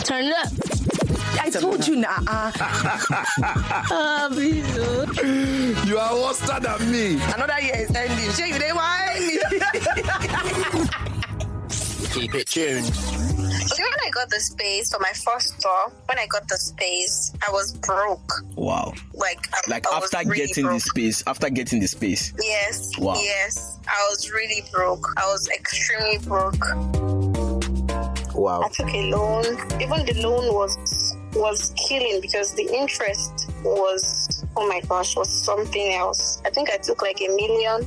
Turn it up. I told you now. Please. You are worse than me. Another year is ending. Sure, you didn't whine me. Keep it tuned. When I got the space for my first store, I was broke. Wow. Like I was after really getting broke. the space. Yes. Wow. Yes. I was really broke. I was extremely broke. Wow. I took a loan. Even the loan was killing because the interest was, oh my gosh, was something else. I think I took like $1 million.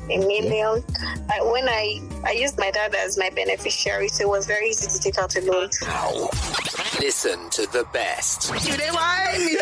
When I used my dad as my beneficiary, so it was very easy to take out a loan. Wow. Listen to the best. You didn't whine me.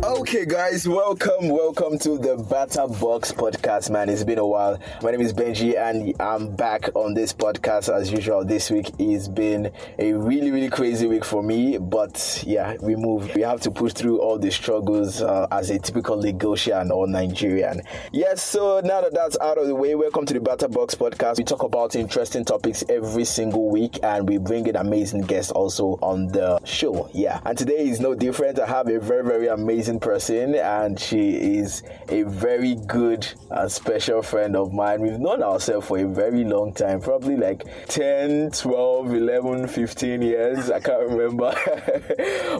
Okay, guys, welcome to the Batter Box podcast, man. It's been a while. My name is Benji, and I'm back on this podcast as usual. This week has been a really, really crazy week for me, but yeah, we have to push through all the struggles as a typical Lagosian or Nigerian. Yes, so now that that's out of the way, welcome to the Batter Box podcast. We talk about interesting topics every single week, and we bring in amazing guests also on the show. Yeah, and today is no different. I have a very, very amazing person, and she is a very good and special friend of mine. We've known ourselves for a very long time, probably like 10, 12, 11, 15 years. I can't remember.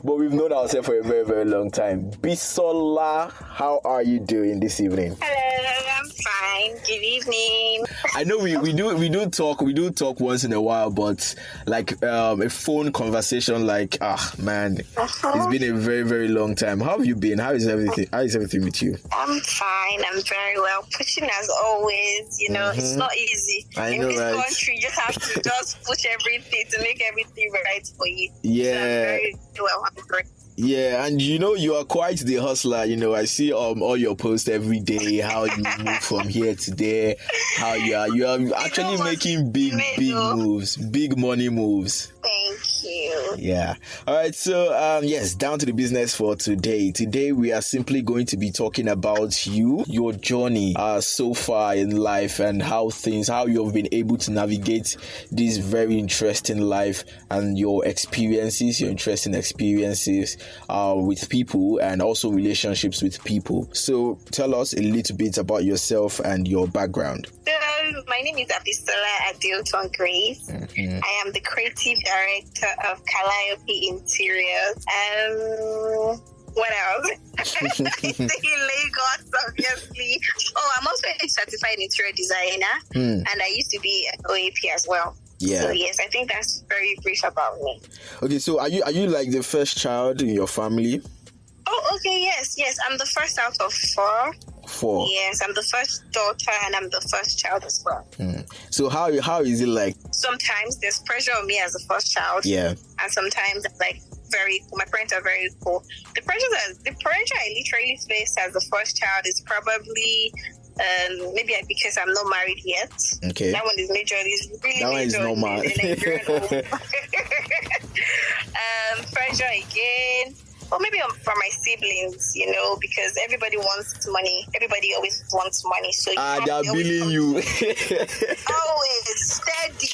But we've known ourselves for a very, very long time. Bisola, how are you doing this evening? Hello, I'm fine. Good evening. I know we do talk once in a while, but like a phone conversation, like man, it's been a very, very long time. How have you been? How is everything with you? I'm fine. I'm very well. Pushing as always. You know, It's not easy. In this country, you just have to just push everything to make everything right for you. Yeah. So I'm very well. I'm great. Yeah, and you are quite the hustler. I see all your posts every day, how you move from here to there, how you are actually making big moves, big money moves. Thank you. Yeah. All right. So, yes, down to the business for today. Today, we are simply going to be talking about your journey so far in life, and how you have been able to navigate this very interesting life, and your interesting experiences with people, and also relationships with people. So, tell us a little bit about yourself and your background. My name is Abisola Adeoton Grace. Mm-hmm. I am the creative director of Calliope Interiors. What else? In Lagos, obviously. Oh, I'm also a certified interior designer, and I used to be an OAP as well. Yeah. So yes, I think that's very brief about me. Okay, so are you like the first child in your family? Oh, okay, yes. I'm the first out of four. Four. Yes, I'm the first daughter, and I'm the first child as well. So how is it like? Sometimes there's pressure on me as the first child. Yeah. And sometimes like my parents are very cool. The pressure I literally face as the first child is probably maybe because I'm not married yet. Okay. That one is major. It's really that major. One is normal. Pressure again. Or maybe from my siblings, because everybody wants money. Everybody always wants money. So they're billing you. Always steady.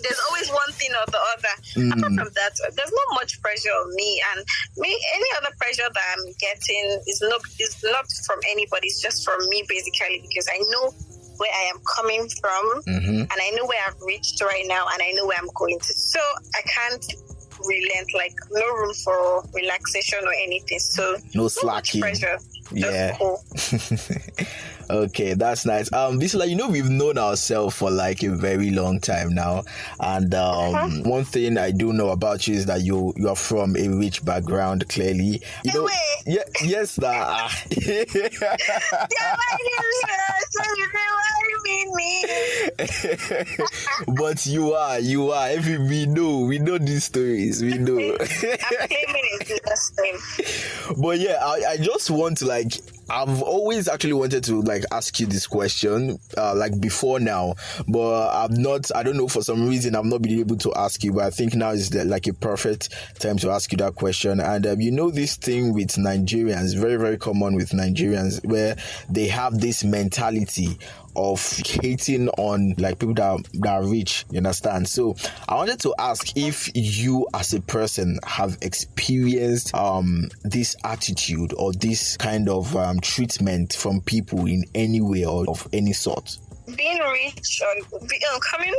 There's always one thing or the other. Apart from that, there's not much pressure on me, and any other pressure that I'm getting is not from anybody. It's just from me, basically, because I know where I am coming from, and I know where I've reached right now, and I know where I'm going to. So I can't relent, like no room for relaxation or anything. So no slacking. Pressure. Yeah. Cool. Okay, that's nice. Bisola, we've known ourselves for like a very long time now, and one thing I do know about you is that you are from a rich background. Clearly, yes, that. But you are. We know these stories. We know. But yeah, I just want to I've always actually wanted to ask you this question before now, but I don't know, for some reason I've not been able to ask you, but I think now is a perfect time to ask you that question. And this thing with Nigerians, very, very common with Nigerians, where they have this mentality of hating on like people that are rich, you understand? So I wanted to ask if you as a person have experienced this attitude or this kind of treatment from people in any way or of any sort. Being rich or coming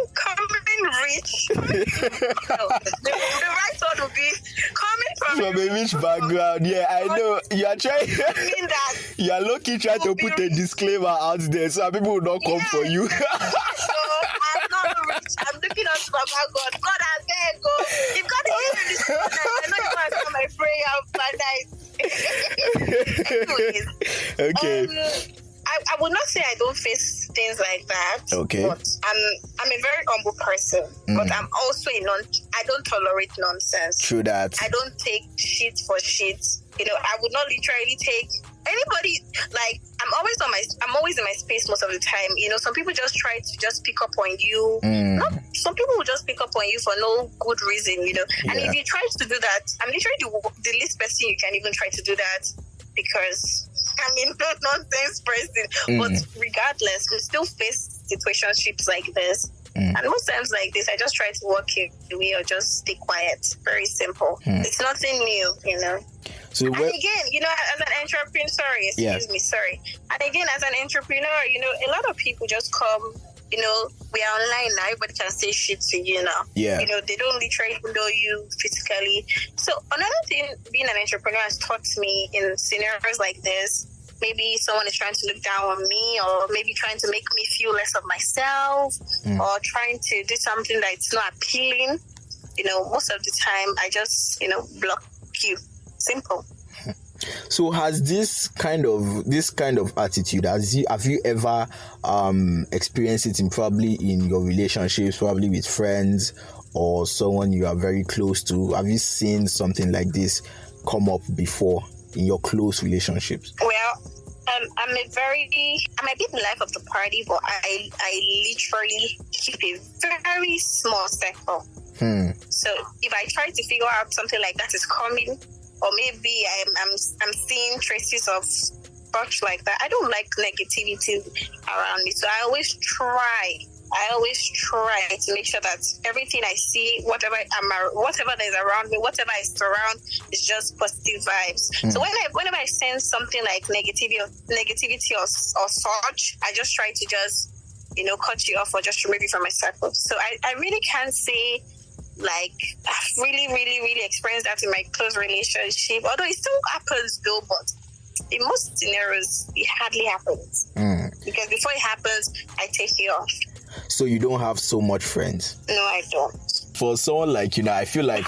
rich. No, the right word would be coming from a rich background. Yeah, I know you are trying. mean that You are lucky trying to put a disclaimer out there so people will not come for you. So I'm not rich. I'm looking up to Baba God. God, I beg God. If God is giving this moment, I know you want to come my prayer by night. Anyways. Okay. I would not say I don't face things like that. Okay. But I'm a very humble person. But I'm also I don't tolerate nonsense. True that. I don't take shit for shit. You know, I would not literally take anybody. Like I'm always in my space most of the time. You know, some people just try to just pick up on you. Some people will just pick up on you for no good reason. You know, and if you try to do that, I'm literally the least person you can even try to do that, because I'm no nonsense person. But regardless, we still face situationships like this. And most times like this, I just try to walk away or just stay quiet. Very simple. It's nothing new, you know. So and again, you know, as an entrepreneur, And again, as an entrepreneur, you know, a lot of people just come, you know, we are online now, everybody can say shit to you now. Yeah. You know, they don't literally know you physically. So another thing being an entrepreneur has taught me in scenarios like this, maybe someone is trying to look down on me, or maybe trying to make me feel less of myself, or trying to do something that's not appealing. You know, most of the time I just, you know, block you. Simple. So has this kind of attitude, have you ever experienced it in your relationships, probably with friends or someone you are very close to? Have you seen something like this come up before in your close relationships? Well, I'm a bit the life of the party, but I literally keep a very small circle. So if I try to figure out something like that is coming, or maybe I'm seeing traces of such like that, I don't like negativity around me. So I always try to make sure that everything I see, whatever that is around me, whatever I surround, is just positive vibes. So whenever I sense something like negativity or such, I just try to just, you know, cut you off or just remove you from my circle. So I really can't say like I've really, really, really experienced that in my close relationship. Although it still happens though, but in most scenarios it hardly happens. Because before it happens, I take you off. So you don't have so much friends? No, I don't. For someone like, you know, I feel like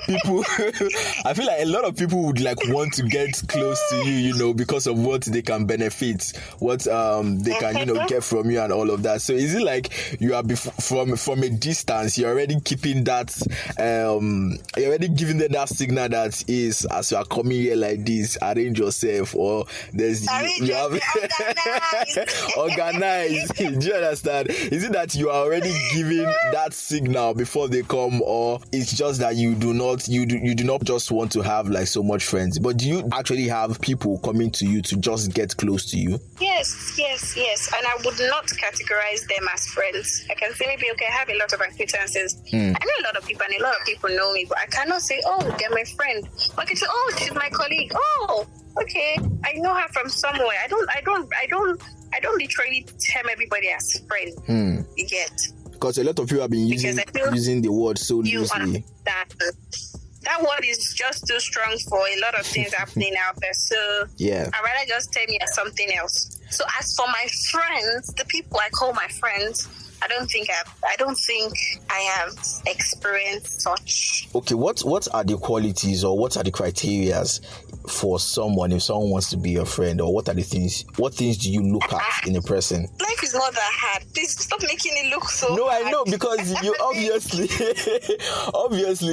people, I feel like a lot of people would like want to get close to you, you know, because of what they can benefit, what they can, you know, get from you and all of that. So is it like you are from a distance, you're already keeping that, you're already giving them that signal that is, as you are coming here like this, arrange yourself, or there's you have organized. Do you understand? Is it that you are already giving that signal before they come, or it's just that you do not just want to have like so much friends, but do you actually have people coming to you to just get close to you? Yes, and I would not categorize them as friends. I can say maybe, okay, I have a lot of acquaintances. I know a lot of people and a lot of people know me, but I cannot say, oh, they're my friend. I can say, oh, she's my colleague. Oh, okay, I know her from somewhere. I don't literally term everybody as friend. You get? Because a lot of people have been using the word so loosely. That word is just too strong for a lot of things happening out there. So yeah, I'd rather just tell me as something else. So as for my friends, the people I call my friends, I don't think I have experienced such. Okay, what are the qualities or what are the criterias for someone if someone wants to be your friend, or what things do you look at in a person? Life is not that hard. Please stop making it look so No, hard. I know, because you obviously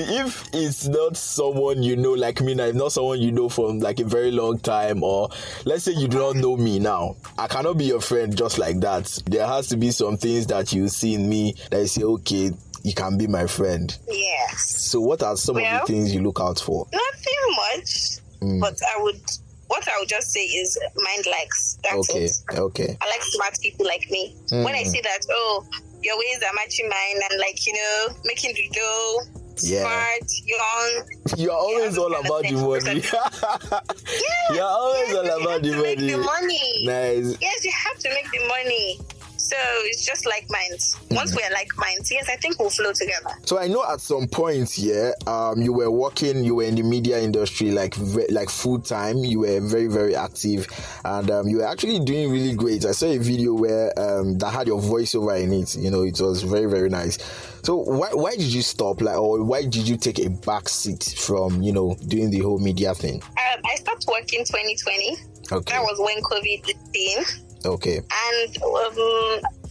if it's not someone you know, like me now, if not someone you know from like a very long time, or let's say you do not know me now, I cannot be your friend just like that. There has to be some things that you see in me that you say, okay, you can be my friend. Yes. So what are some of the things you look out for? Nothing much, but what I would just say is mind likes. That's Okay. it. Okay. I like smart people like me. When I see that, your ways are matching mine, and making the dough, Yeah. smart, young. You're always Yeah, all about the money. Yes, You're always yes, all you about have the to make the money. money. Nice. Yes, you have to make the money. So it's just like minds. Once we're like minds, yes, I think we'll flow together. So I know at some point, you were in the media industry like full time. You were very, very active, and you were actually doing really great. I saw a video where that had your voiceover in it. It was very, very nice. So why did you stop? Or why did you take a back seat from doing the whole media thing? I stopped working 2020. Okay. That was when COVID came. Okay. And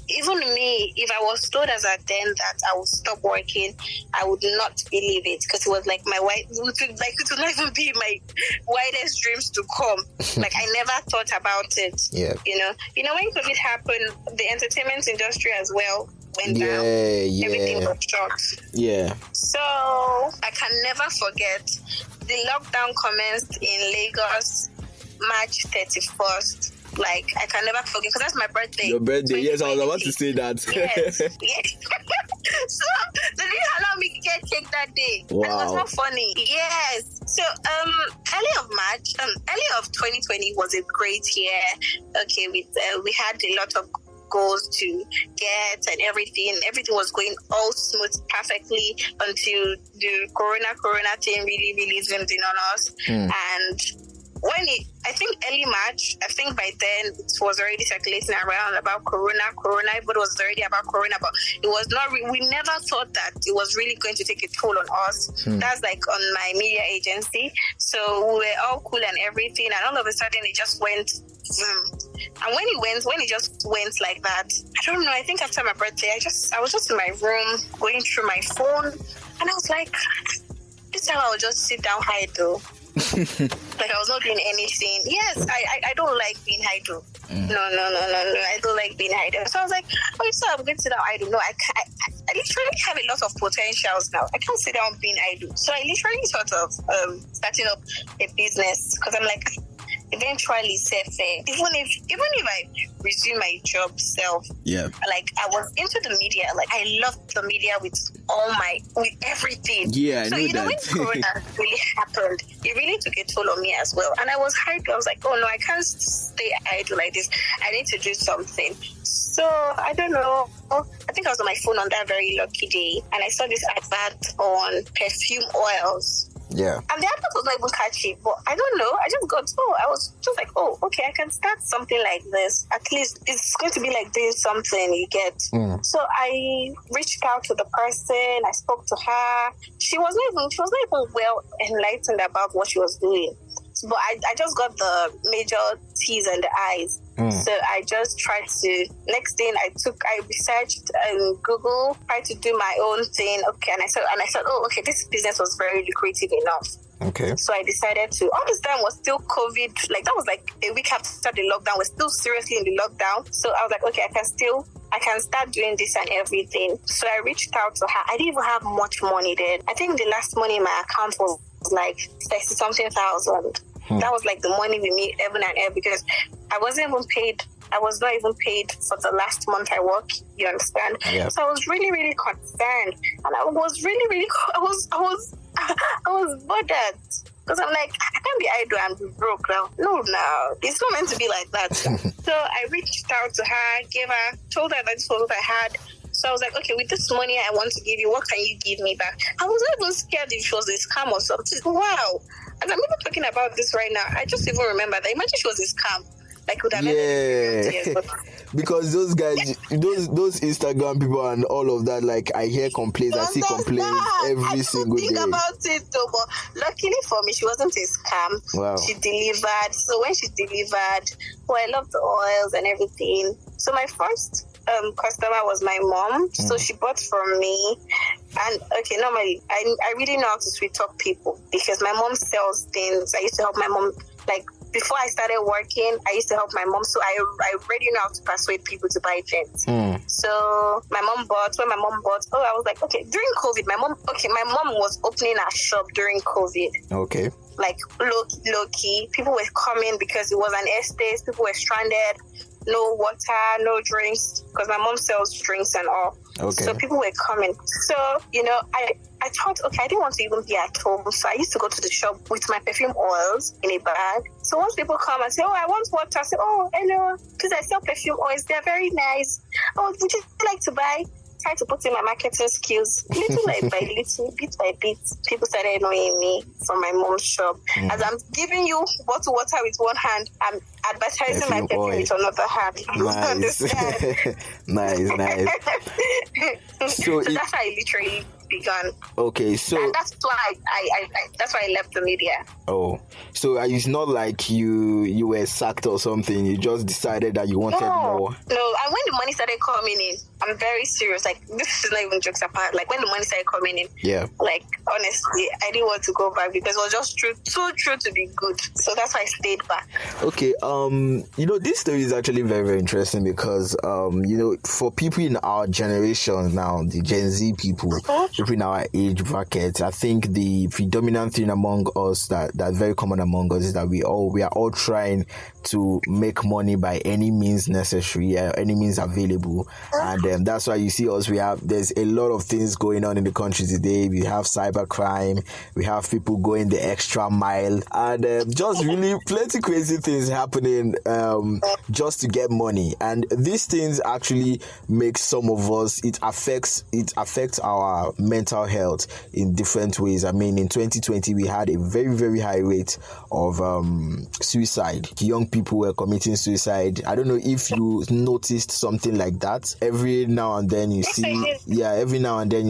even me, if I was told as at then that I would stop working, I would not believe it, because it was like it would not even be my widest dreams to come. Like I never thought about it. Yeah. When COVID happened, the entertainment industry as well went down. Everything was shut. Yeah. So I can never forget the lockdown commenced in Lagos March 31st. Like, I can never forget, because that's my birthday. Your birthday, yes, I was about to say that. Yes, yes. So, they didn't allow me to get cake that day. Wow. And it was not funny. Yes. So, early of 2020 was a great year. Okay, we had a lot of goals to get and everything. Everything was going all smooth perfectly until the corona thing really, really zoomed in on us. And I think early March, I think by then it was already circulating around about corona, but it was already about corona, but it was not, we never thought that it was really going to take a toll on us. That's like on my media agency. So we were all cool and everything, and all of a sudden it just went and when it just went like that, I don't know, I think after my birthday, I was just in my room going through my phone, and I was like, this time I will just sit down idle. Like I was not doing anything. Yes, I don't like being idle. No, I don't like being idle. So I was like, so I'm going to sit down idle. No, I literally have a lot of potentials now. I can't sit down being idle. So I literally sort of started up a business, because I'm like, eventually even if I resume my job self, like I was into the media, like I loved the media with everything. Yeah, I know that. When corona really happened, it really took a toll on me as well, and I was hyped. I was like, oh no, I can't stay idle like this. I need to do something. So I don't know, I think I was on my phone on that very lucky day, and I saw this advert on perfume oils. Yeah. And the advert was not even catchy, but I don't know. I was just like, okay, I can start something like this. At least it's going to be like doing something, you get. So I reached out to the person. I spoke to her. She was not even well enlightened about what she was doing. But I just got the major T's and the I's. So I just tried to, next thing I researched Google, tried to do my own thing. Okay, and I said, okay, this business was very lucrative enough. Okay. So I decided to, all this time was still COVID, like that was like a week after the lockdown, we're still seriously in the lockdown. So I was like, okay, I can start doing this and everything. So I reached out to her. I didn't even have much money then. I think the last money in my account was like 30-something thousand. That was like the money we made heaven and earth, because I was not even paid for the last month I worked, you understand? Yeah. So I was really, really concerned, and I was really, really, I was bothered, because I'm like, I can't be idle and be broke now. No, it's not meant to be like that. So I reached out to her, told her that this was what I had. So I was like, okay, with this money I want to give you, what can you give me back? I was not even scared if it was a scam or something. Wow. And I'm even talking about this right now. I just even remember that. Imagine she was a scam. Like, would have because those guys, those Instagram people and all of that, like I hear complaints, I see complaints every single day. I think about it though, but luckily for me, she wasn't a scam. Wow. She delivered. So when she delivered, I love the oils and everything. So my first customer was my mom. So she bought from me. And okay, normally I really know how to sweet talk people, because my mom sells things. I used to help my mom like before I started working, I used to help my mom. So I already know how to persuade people to buy things. So when my mom bought, I was like, okay, during COVID, my mom was opening a shop during COVID. Okay. Like low key. People were coming because it was an estate. People were stranded. No water, no drinks, because my mom sells drinks and all. Okay. So people were coming. So, I thought, okay, I didn't want to even be at home. So I used to go to the shop with my perfume oils in a bag. So once people come and say, oh, I want water, I say, oh, hello, because I sell perfume oils. They're very nice. Oh, would you like to buy? Try to put in my marketing skills. Little by little, bit by bit, people started knowing me from my mom's shop. As I'm giving you bottled water with one hand, I'm advertising my perfume with another hand. Nice. nice. So that's how I literally began. Okay, so and that's why I left the media. Oh, so it's not like you were sacked or something. You just decided that you wanted more. No, and when the money started coming in, I'm very serious. Like, this is not even jokes apart. Like, when the money started coming in, like, honestly, I didn't want to go back because it was just too true to be good. So that's why I stayed back. Okay, this story is actually very, very interesting because, for people in our generation now, the Gen Z people, people in our age bracket, I think the predominant thing among us that's very common among us is that we are all trying to make money by any means necessary, any means available, and that's why you see us. There's a lot of things going on in the country today. We have cybercrime, we have people going the extra mile, and just really plenty crazy things happening just to get money. And these things actually make some of us. It affects our mental health in different ways. I mean, in 2020 we had a very, very high rate of suicide. Young people were committing suicide. I don't know if you noticed something like that. Every now and then you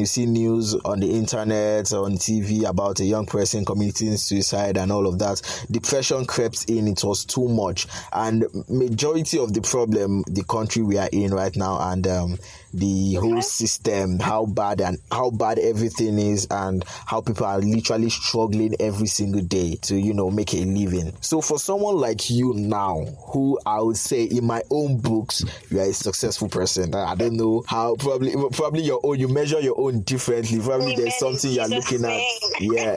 see news on the internet, on TV about a young person committing suicide and all of that. Depression crept in. It was too much, and majority of the problem the country we are in right now, and the whole system, how bad everything is, and how people are literally struggling every single day to make a living. So for someone like you now, who I would say in my own books you are a successful person, I don't know how, probably your own, you measure your own differently. Probably there's something you are looking at. Yeah.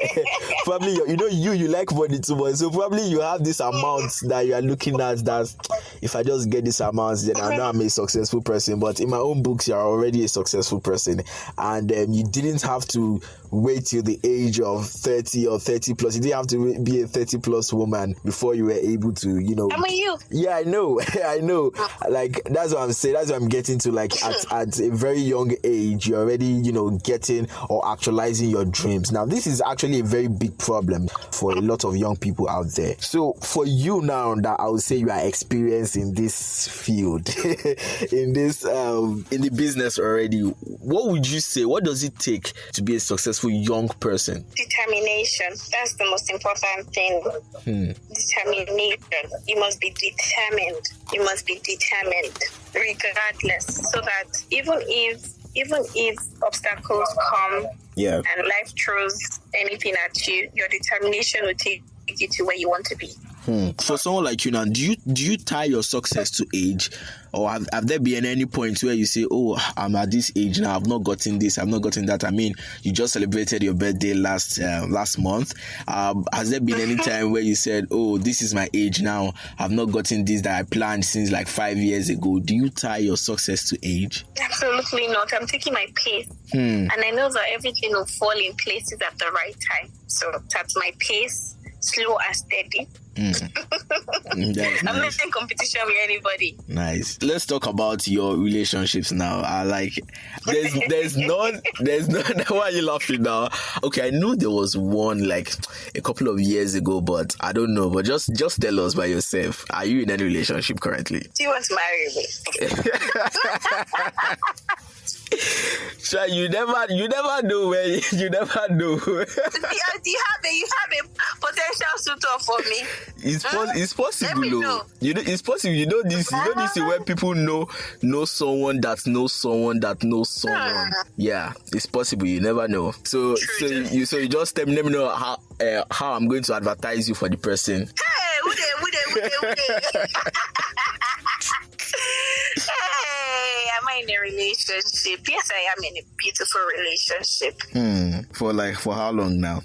Probably you like money too much, so probably you have this amount that you are looking at, that if I just get this amount, then I know I'm a successful person. But in my own books, you are already a successful person, and you didn't have to wait till the age of 30 or 30 plus. You didn't have to be a 30 plus woman before you were able to, I'm a youth. Yeah, I know. Like, that's what I'm saying. That's what I'm getting to. Like, at a very young age, you're already, getting or actualizing your dreams. Now, this is actually a very big problem for a lot of young people out there. So, for you now, that I would say you are experienced in this field, in the business already, what would you say? What does it take to be a successful young person? Determination. That's the most important thing. Determination. You must be determined. You must be determined, regardless, so that even if obstacles come, and life throws anything at you, your determination will take you to where you want to be. For someone like you now, do you tie your success to age, or have there been any point where you say, oh, I'm at this age now, I've not gotten this, I've not gotten that? I mean, you just celebrated your birthday last month. Has there been any time where you said, oh, this is my age now, I've not gotten this that I planned since like 5 years ago? Do you tie your success to age? Absolutely not. I'm taking my pace, and I know that everything will fall in places at the right time. So that's my pace, slow and steady. I'm not in competition with anybody. Nice. Let's talk about your relationships now. There's none. Why are you laughing now? Okay, I know there was one like a couple of years ago, but I don't know. But just tell us by yourself. Are you in any relationship currently? Do you want to marry me? Sure, you never know where you never know. Do you have a potential suitor for me? It's possible. Let me know. It's possible. You know this is where people know someone that knows someone that knows someone. Yeah, it's possible. You never know. So you just let me know how I'm going to advertise you for the person. Hey, who they Hey, am I in a relationship? Yes, I am in a beautiful relationship. For how long now?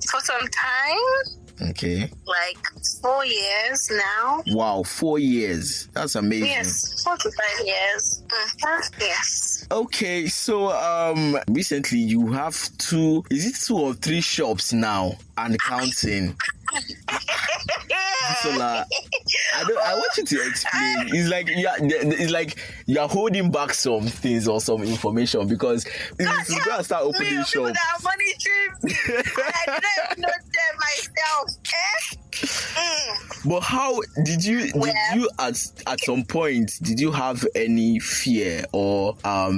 For some time. Okay. Like 4 years now. Wow, 4 years. That's amazing. Yes, 4 to 5 years. Yes. Okay, so recently you have two or three shops now and counting. Bisola, I want you to explain. It's like you're holding back some things or some information because if you go and start opening shops. People that have money trips. I don't know them myself. But how did you at some point did you have any fear or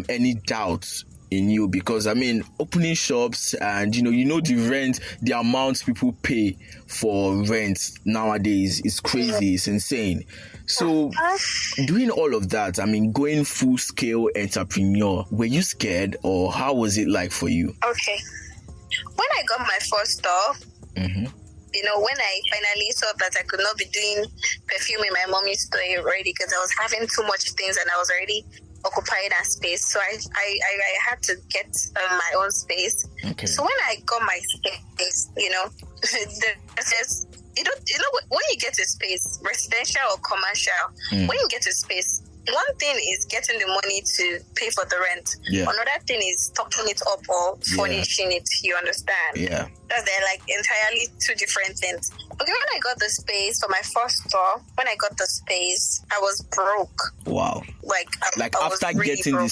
any doubts in you? Because I mean, opening shops and you know the rent, the amount people pay for rent nowadays is crazy, it's insane. So doing all of that, I mean, going full scale entrepreneur, were you scared or how was it like for you? Okay, when I got my first store, you know, when I finally saw that I could not be doing perfume in my mommy's store already because I was having too much things and I was already occupying that space, so I had to get my own space. Okay. So when I got my space, you know, when you get a space, residential or commercial, when you get a space, one thing is getting the money to pay for the rent. Yeah. Another thing is touching it up or furnishing it. You understand? Yeah. They're like entirely two different things. Okay, when I got the space for my first store, I was broke. Wow. Like I was after really getting broke. the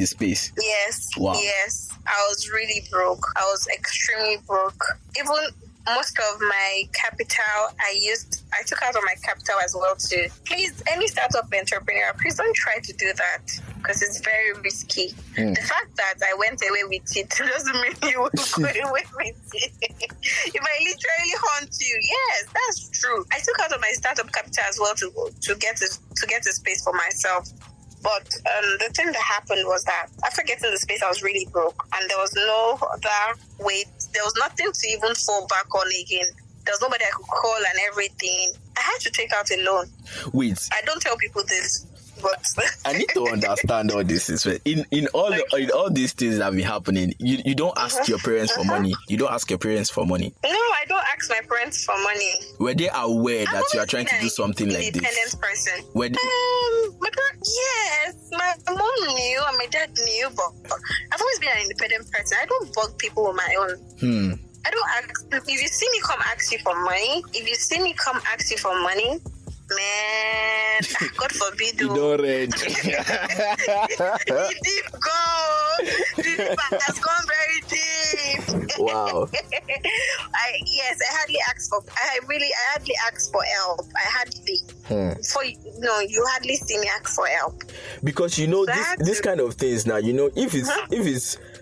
space. Yes. Wow. Yes. I was really broke. I was extremely broke. Even most of my capital I took out of my capital as well too. Please, any startup entrepreneur, please don't try to do that because it's very risky. The fact that I went away with it doesn't mean you will go away with it. It might literally haunt you. Yes, that's true. I took out of my startup capital as well to get a space for myself. But the thing that happened was that after getting the space, I was really broke. And there was no other way. There was nothing to even fall back on again. There was nobody I could call and everything. I had to take out a loan. Wait. I don't tell people this, but I need to understand all this. In all these things that have been happening, you don't ask your parents for money. You don't ask your parents for money. No, I don't ask my parents for money. Were they aware that you are trying to do something like this? Independent person. My parents, yes, my mom knew and my dad knew, but I've always been an independent person. I don't bug people on my own. I don't ask. If you see me come ask you for money, man, God forbid. You don't read. Deep go. Deep has gone very deep. Wow. I hardly ask for help. You hardly see me ask for help. Because this kind of things now, if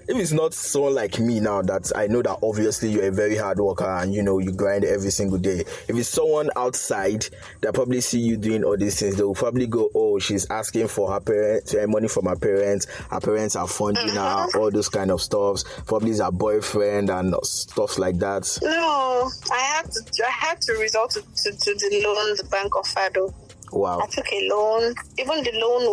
it's not someone like me now that I know that obviously you're a very hard worker and you grind every single day. If it's someone outside that probably see you doing all these things, they will probably go, oh, she's asking for her parents, money from her parents are funding her, all those kind of stuff. Probably is her boyfriend and stuff like that. No, I had to resort to the loan the bank offered. Wow. I took a loan. Even the loan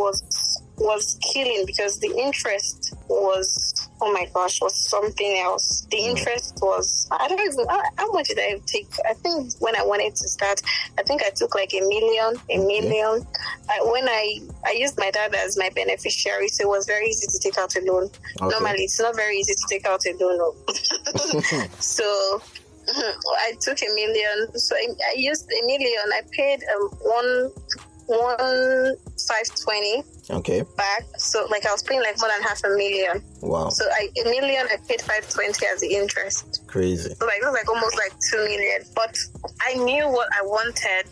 was killing because the interest was, oh my gosh, was something else. The interest was, I don't even, how much did I take? I think when I wanted to start, I think I took like $1 million. When I used my dad as my beneficiary, so it was very easy to take out a loan. Okay. Normally, it's not very easy to take out a loan. So I took $1 million. So I used $1 million. I paid $1,520 back. So like I was paying like more than $500,000. Wow. So $1 million I paid $520 as the interest. Crazy. So like it was like almost like $2 million. But I knew what I wanted.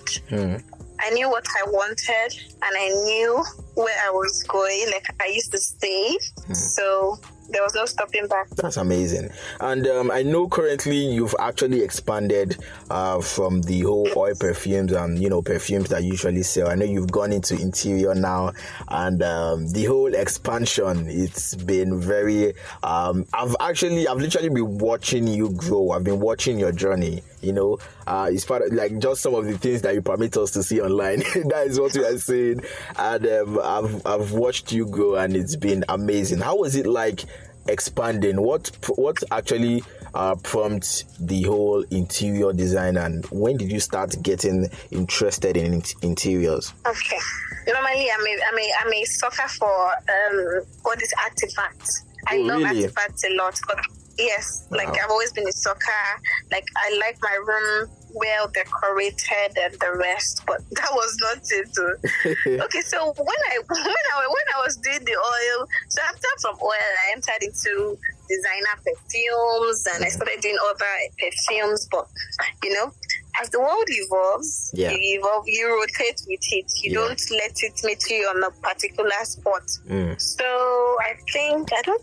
I knew what I wanted, and I knew where I was going. Like, I used to stay. So there was no stopping back. That's amazing. And I know currently you've actually expanded from the whole oil perfumes and, perfumes that you usually sell. I know you've gone into interior now, and the whole expansion, it's been very, I've literally been watching you grow. I've been watching your journey, it's part of, like, just some of the things that you permit us to see online. That is what we are saying. And I've watched you grow, and it's been amazing. How was it like expanding? What actually prompts the whole interior design, and when did you start getting interested in interiors? Okay. Normally, I'm a sucker for all these artifacts. I love artifacts a lot. But yes, like, I've always been a sucker. Like, I like my room well decorated and the rest, but that was not it. Okay, so when I was doing the oil, so after from oil, I entered into designer perfumes, and I started doing other perfumes. But as the world evolves, you evolve, you rotate with it. You don't let it meet you on a particular spot. So I think I don't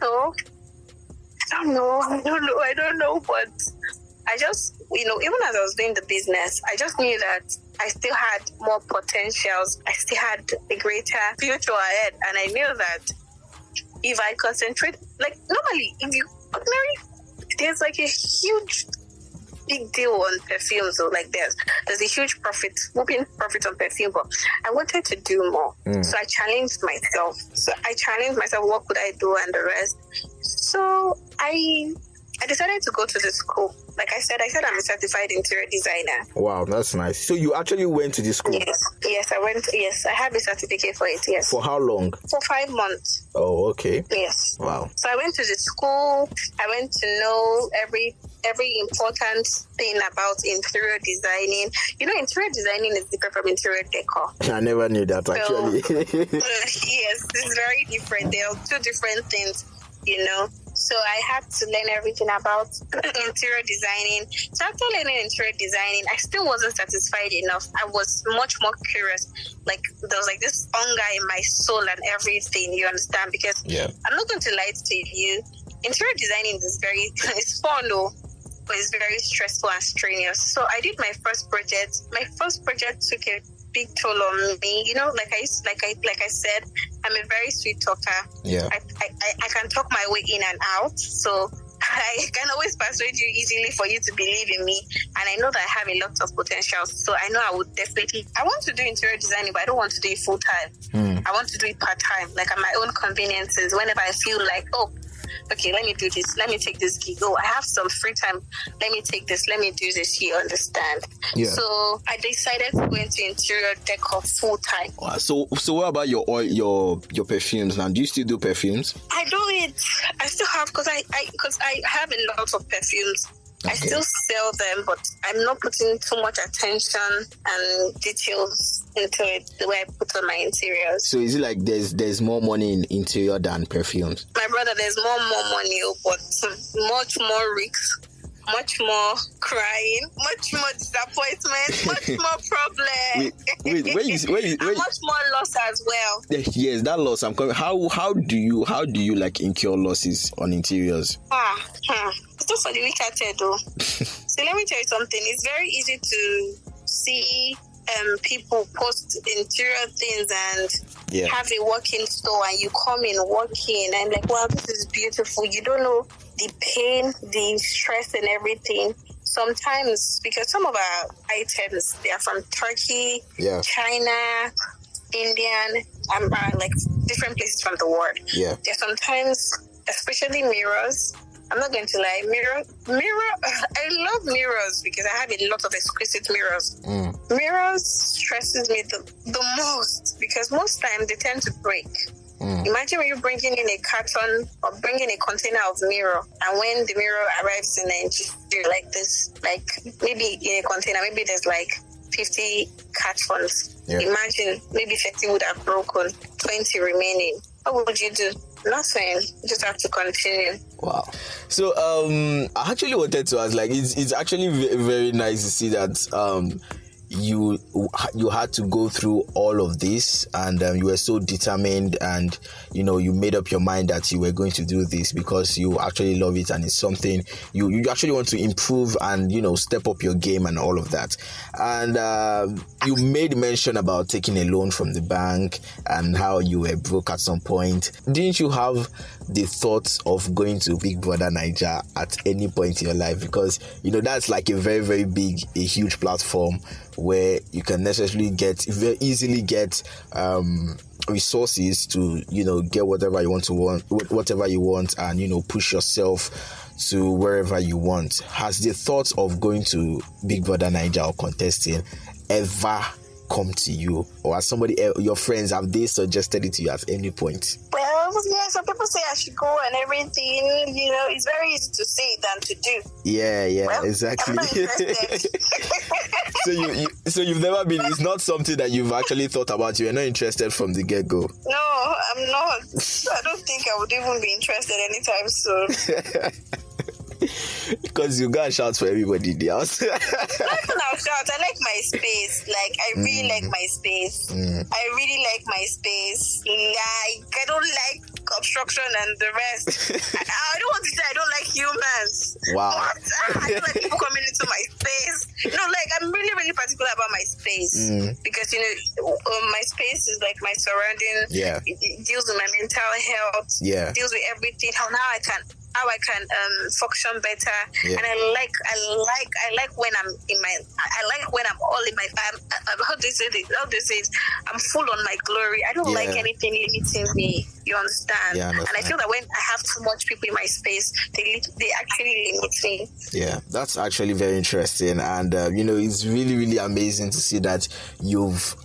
know, but I just, even as I was doing the business, I just knew that I still had more potentials. I still had a greater future ahead. And I knew that if I concentrate, like, normally, there's like a huge, big deal on perfume. So, like, there's a huge profit on perfume, but I wanted to do more. So I challenged myself. What could I do, and the rest. So I decided to go to the school. Like I said I'm a certified interior designer. Wow, that's nice. So you actually went to the school? Yes, I went. Yes, I have a certificate for it. Yes. For how long? For 5 months. Oh, okay. Yes. Wow. So I went to the school. I went to know every important thing about interior designing. Interior designing is different from interior decor. I never knew that, actually. Yes, it's very different. They are two different things, So I had to learn everything about interior designing. So after learning interior designing, I still wasn't satisfied enough. I was much more curious. Like, there was like this hunger in my soul and everything, you understand? Because I'm not going to lie to you. Interior designing is it's fun though, but it's very stressful and strenuous. So I did my first project. My first project took a big toll on me. Like I said, I'm a very sweet talker. I can talk my way in and out, so I can always persuade you easily for you to believe in me. And I know that I have a lot of potential, so I know I want to do interior designing, but I don't want to do it full time. I want to do it part time, like at my own conveniences. Whenever I feel like, okay, let me do this. Let me take this gig. I have some free time. Let me take this. Let me do this. You understand? Yeah. So I decided to go into interior decor full time. Wow. So what about your perfumes now? Do you still do perfumes? I do it. I still have because I have a lot of perfumes. Okay. I still sell them, but I'm not putting too much attention and details into it the way I put on my interiors. So is it like there's more money in interior than perfumes? My brother, there's more money, but much more risks, much more crying, much more disappointment, much more problems. Wait. Much more loss as well. Yes, that loss. I'm coming. How do you like incur losses on interiors? It's not for the weak-hearted though. So let me tell you something. It's very easy to see people post interior things and have a working store, and you come in working and like, wow, this is beautiful. You don't know the pain, the stress and everything. Sometimes, because some of our items, they are from Turkey, China, Indian, like different places from the world. Yeah. They're sometimes, especially mirrors. I'm not going to lie. Mirror. I love mirrors because I have a lot of exquisite mirrors. Mirrors stresses me the most because most times they tend to break. Imagine when you're bringing in a carton or bringing a container of mirror, and when the mirror arrives in Nigeria like this, like maybe in a container, maybe there's like 50 cartons. Yeah. Imagine maybe 30 would have broken, 20 remaining. What would you do? Nothing. You just have to continue. Wow. So I actually wanted to ask, like, it's actually very nice to see that you had to go through all of this, and you were so determined, and you made up your mind that you were going to do this because you actually love it, and it's something you actually want to improve and step up your game and all of that. And you made mention about taking a loan from the bank and how you were broke at some point. Didn't you have the thoughts of going to Big Brother Naija at any point in your life? Because that's like a very, very big, a huge platform where you can necessarily very easily get resources to get whatever you want, and push yourself to wherever you want. Has the thought of going to Big Brother Naija or contesting ever come to you, or has your friends, have they suggested it to you at any point? Well, yeah, some people say I should go and everything. It's very easy to say than to do. Yeah, well, exactly. I'm not interested. So you've never been. It's not something that you've actually thought about. You're not interested from the get-go. No, I'm not. I don't think I would even be interested anytime soon. Because you gotta shout for everybody in the house. Not even I'll shout. I like my space. Like, I really like my space. I really like my space. Like, I don't like obstruction and the rest. I don't want to say I don't like humans. Wow. I don't like people coming into my space. I'm really, really particular about my space. Because, my space is like my surrounding. Yeah. It deals with my mental health. Yeah. It deals with everything. How I can function better. Yeah. And I like when I'm in my, I like when I'm all in my, how do you say it? I'm full on my glory. I don't like anything limiting me. You understand? Yeah, and I feel that when I have too much people in my space, they actually limit me. Yeah, that's actually very interesting. And, it's really, really amazing to see that you've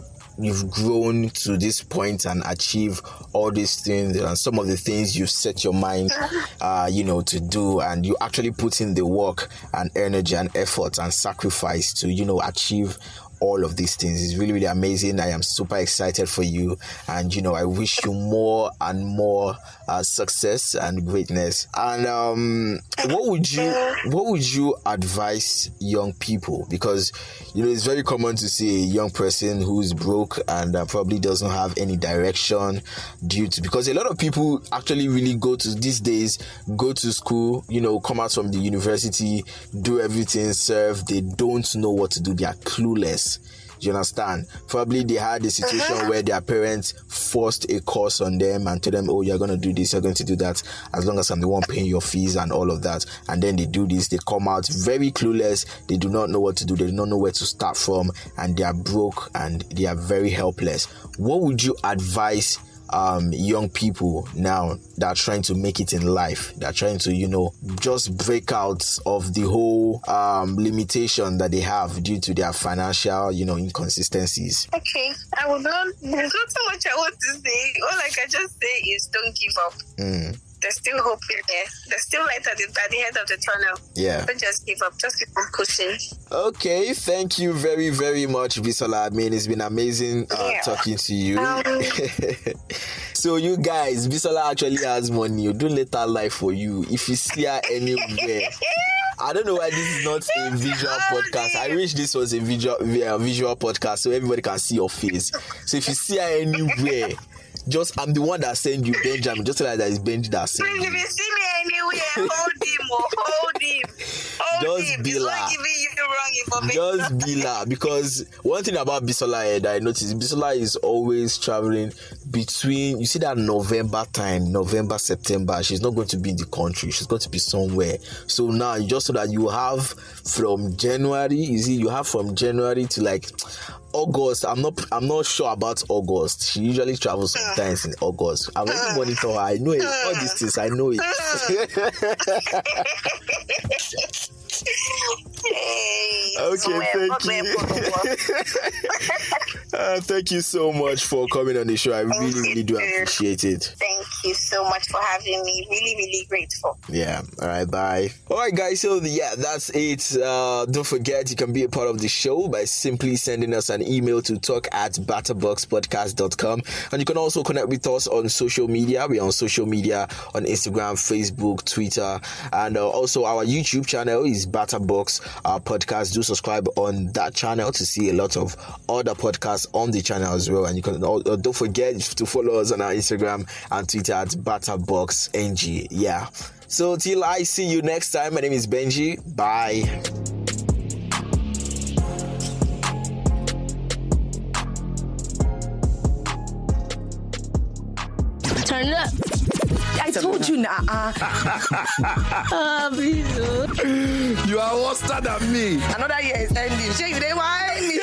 grown to this point and achieve all these things, and some of the things you've set your mind to do, and you actually put in the work and energy and effort and sacrifice to achieve all of these things. Is really, really amazing. I am super excited for you, and I wish you more and more success and greatness. And what would you advise young people? Because it's very common to see a young person who's broke and probably doesn't have any direction because a lot of people actually really go to school, come out from the university, do everything, serve. They don't know what to do. They are clueless. You understand? Probably they had a situation where their parents forced a course on them and told them, oh, you're going to do this, you're going to do that, as long as I'm the one paying your fees and all of that. And then they do this, they come out very clueless, they do not know what to do, they do not know where to start from, and they are broke and they are very helpless. What would you advise young people now that are trying to make it in life, that are trying to just break out of the whole limitation that they have due to their financial inconsistencies? Okay, there's not so much I want to say. All I can just say is don't give up. There's still hope in there. There's still light at the end of the tunnel. Yeah. Don't just give up. Just keep on pushing. Okay, thank you very, very much, Bisola. It's been amazing talking to you. So you guys, Bisola actually has money. Don't let her lie for you. If you see her anywhere, I don't know why this is not a visual podcast. I wish this was a visual podcast so everybody can see your face. So if you see her anywhere, I'm the one that sent you, Benjamin. Just like that is Benji that sent you. If you see me anywhere, hold him. Just be la. Not giving you wrong information. Just be la. Because one thing about Bisola that I noticed, Bisola is always traveling between, you see that November, September, she's not going to be in the country. She's going to be somewhere. So now, just so that you have from January, from January to like August. I'm not sure about August. She usually travels sometimes in August. I've already monitored her. I know it. All these things, I know it. Okay, thank you. Thank you so much for coming on the show. I really, really do appreciate it. Thank you so much for having me. Really, really grateful. Yeah. All right. Bye. All right, guys. So yeah, that's it. Don't forget, you can be a part of the show by simply sending us an email to talk@batterboxpodcast.com, and you can also connect with us on social media. We're on social media on Instagram, Facebook, Twitter, and also our YouTube channel is Batterbox Podcast. Do subscribe on that channel to see a lot of other podcasts on the channel as well. And you can don't forget to follow us on our Instagram and Twitter at BatterboxNG. Yeah. So till I see you next time, my name is Benji. Bye. Turn it up. I told you now. Please. You are worse than me. Another year is ending. Shey, you dey whine me.